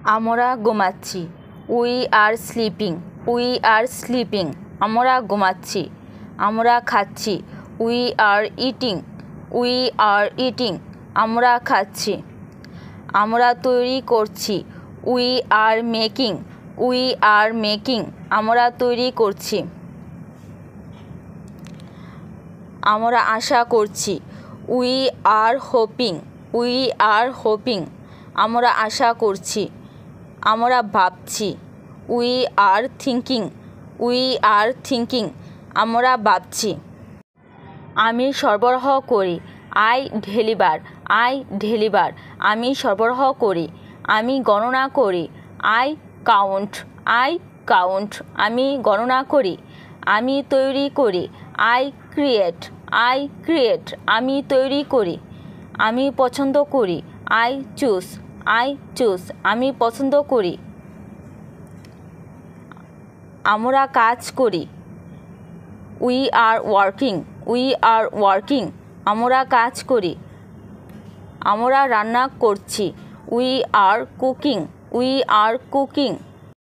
আমরা ঘুমাচ্ছি। We are sleeping. We are sleeping. আমরা ঘুমাচ্ছি। আমরা খাচ্ছি। We are eating. We are eating. আমরা খাচ্ছি। আমরা তৈরি করছি। We are making. We are making. আমরা তৈরি করছি। আমরা আশা করছি। We are hoping. We are hoping. আমরা আশা করছি। আমরা ভাবছি। We are thinking. We are thinking. আমরা ভাবছি। আমি সরবরাহ করি। I deliver. I deliver. আমি সরবরাহ করি। আমি গণনা করি। I count. I count. আমি গণনা করি। আমি তৈরি করি। I create. I create. আমি তৈরি করি। আমি পছন্দ করি। I choose. I choose. আমি পছন্দ করি। আমরা কাজ করি। We are working. We are working. আমরা কাজ করি। আমরা রান্না করছি। We are cooking. We are cooking.